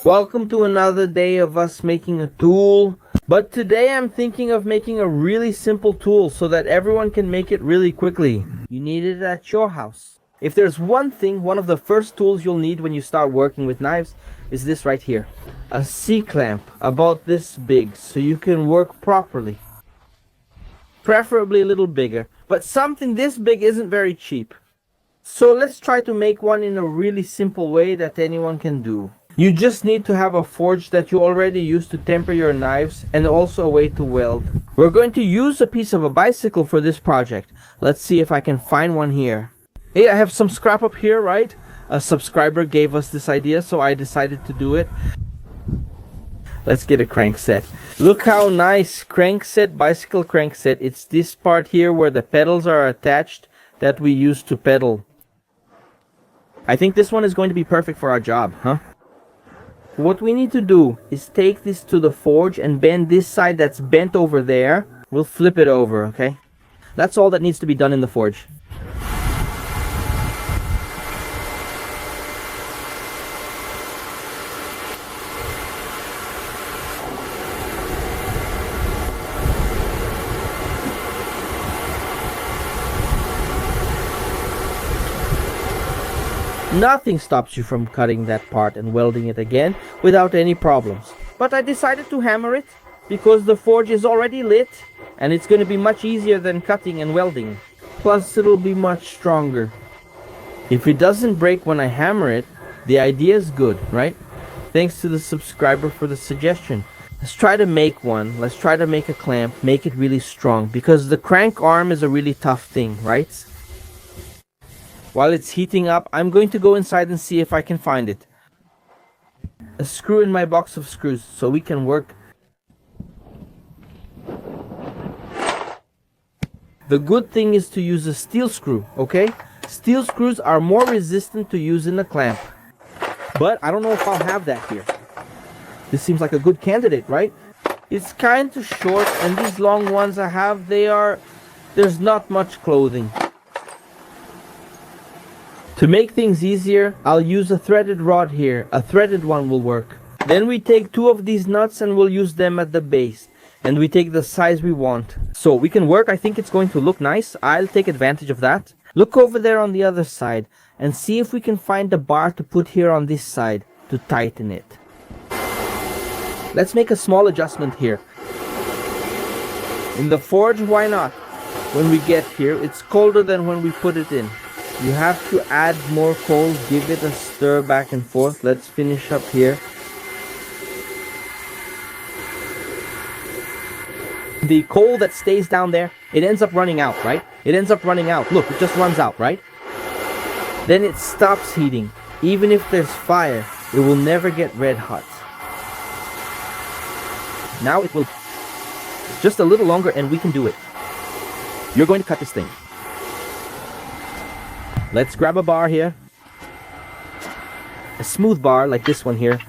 Welcome to another day of us making a tool. But today I'm thinking of making a really simple tool so that everyone can make it really quickly. You need it at your house. If there's one thing, one of the first tools you'll need when you start working with knives is this right here. A C-clamp about this big so you can work properly. Preferably a little bigger, but something this big isn't very cheap. So let's try to make one in a really simple way that anyone can do. You just need to have a forge that you already use to temper your knives and also a way to weld. We're going to use a piece of a bicycle for this project. Let's see if I can find one here. Hey, I have some scrap up here, right? A subscriber gave us this idea, so I decided to do it. Let's get a crank set. Look how nice, crank set, bicycle crank set. It's this part here where the pedals are attached that we use to pedal. I think this one is going to be perfect for our job, huh? What we need to do is take this to the forge and bend this side that's bent over there. We'll flip it over, okay? That's all that needs to be done in the forge. Nothing stops you from cutting that part and welding it again without any problems. But I decided to hammer it because the forge is already lit and it's going to be much easier than cutting and welding. Plus it'll be much stronger. If it doesn't break when I hammer it, the idea is good, right? Thanks to the subscriber for the suggestion. Let's try to make one. Let's try to make a clamp, make it really strong because the crank arm is a really tough thing, right? While it's heating up, I'm going to go inside and see if I can find it. A screw in my box of screws so we can work. The good thing is to use a steel screw, okay? Steel screws are more resistant to use in a clamp. But I don't know if I'll have that here. This seems like a good candidate, right? It's kind of short, and these long ones I have, there's not much clothing. To make things easier, I'll use a threaded rod here. A threaded one will work. Then we take two of these nuts and we'll use them at the base. And we take the size we want. So we can work. I think it's going to look nice. I'll take advantage of that. Look over there on the other side and see if we can find a bar to put here on this side to tighten it. Let's make a small adjustment here. In the forge, why not? When we get here, it's colder than when we put it in. You have to add more coal, give it a stir back and forth. Let's finish up here. The coal that stays down there, it ends up running out, right? It ends up running out. Look, it just runs out, right? Then it stops heating. Even if there's fire, it will never get red hot. Now it will just a little longer and we can do it. You're going to cut this thing. Let's grab a bar here. A smooth bar like this one here.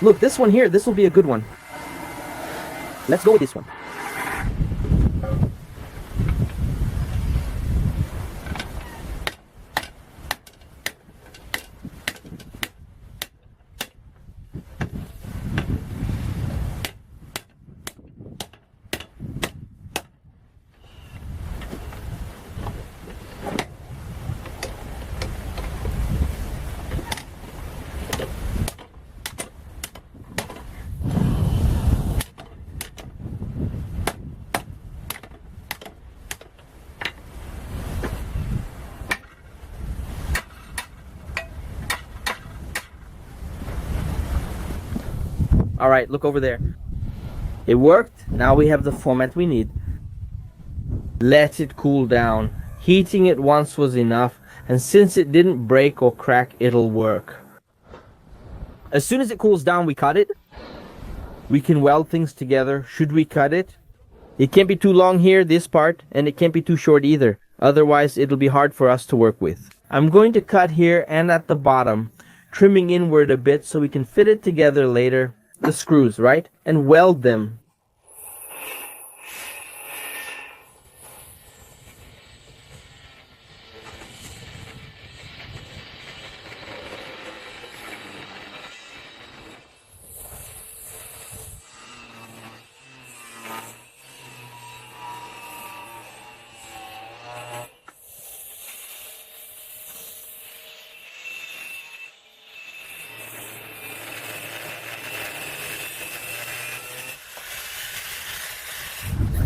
Look, this one here, this will be a good one. Let's go with this one. Alright, look over there. It worked. Now we have the format we need. Let it cool down. Heating it once was enough, and since it didn't break or crack, it'll work. As soon as it cools down, we cut it. We can weld things together. Should we cut it? It can't be too long here, this part, and it can't be too short either. Otherwise, it'll be hard for us to work with. I'm going to cut here and at the bottom, trimming inward a bit so we can fit it together later. The screws, right? And weld them.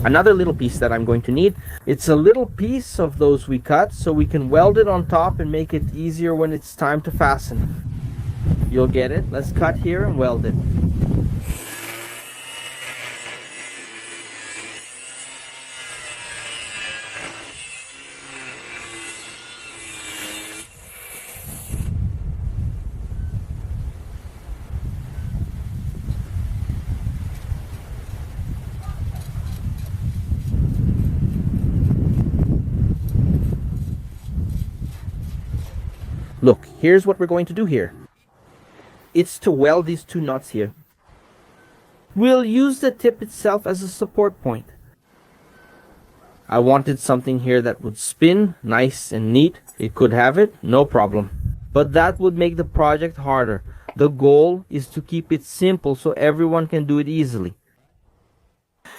Another little piece that I'm going to need, it's a little piece of those we cut so we can weld it on top and make it easier when it's time to fasten. You'll get it. Let's cut here and weld it. Look, here's what we're going to do here. It's to weld these two nuts here. We'll use the tip itself as a support point. I wanted something here that would spin nice and neat. It could have it, no problem. But that would make the project harder. The goal is to keep it simple so everyone can do it easily.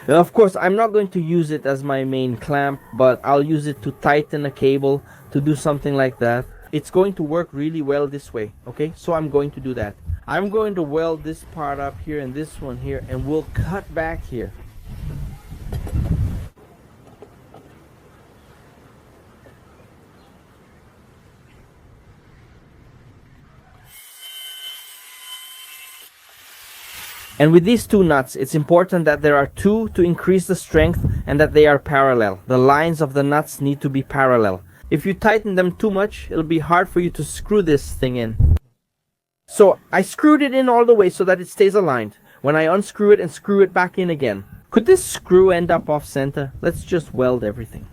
Now, of course, I'm not going to use it as my main clamp, but I'll use it to tighten a cable, to do something like that. It's going to work really well this way, okay? So I'm going to do that. I'm going to weld this part up here and this one here, and we'll cut back here. And with these two nuts, it's important that there are two to increase the strength and that they are parallel. The lines of the nuts need to be parallel. If you tighten them too much, it'll be hard for you to screw this thing in. So I screwed it in all the way so that it stays aligned. When I unscrew it and screw it back in again. Could this screw end up off center? Let's just weld everything.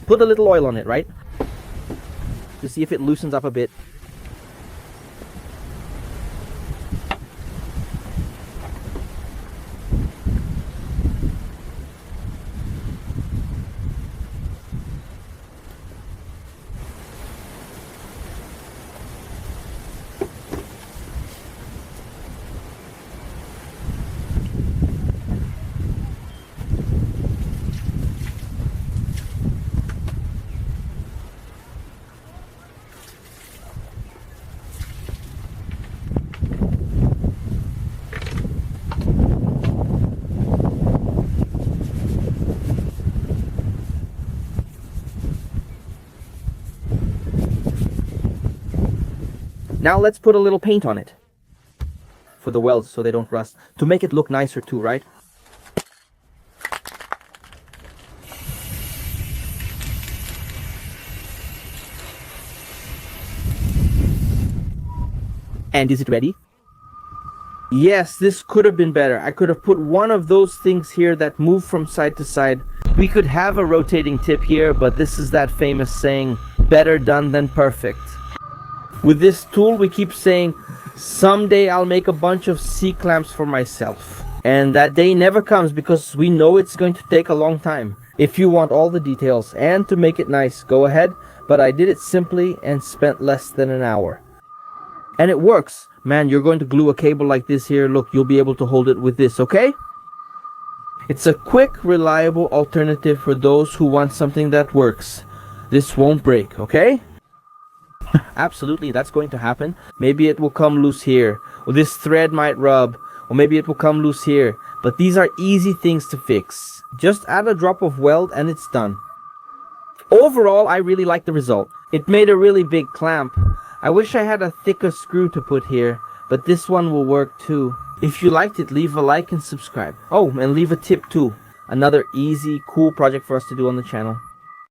Put a little oil on it, right? To see if it loosens up a bit. Now let's put a little paint on it for the welds so they don't rust, to make it look nicer too, right? And is it ready? Yes, this could have been better. I could have put one of those things here that move from side to side. We could have a rotating tip here, but this is that famous saying, better done than perfect. With this tool, we keep saying, someday I'll make a bunch of C-clamps for myself. And that day never comes because we know it's going to take a long time. If you want all the details and to make it nice, go ahead. But I did it simply and spent less than an hour. And it works. Man, you're going to glue a cable like this here. Look, you'll be able to hold it with this, okay? It's a quick, reliable alternative for those who want something that works. This won't break, okay? Absolutely, that's going to happen. Maybe it will come loose here, or this thread might rub, or maybe it will come loose here. But these are easy things to fix. Just add a drop of weld and it's done. Overall, I really like the result. It made a really big clamp. I wish I had a thicker screw to put here, but this one will work too. If you liked it, leave a like and subscribe. Oh, and leave a tip too. Another easy, cool project for us to do on the channel.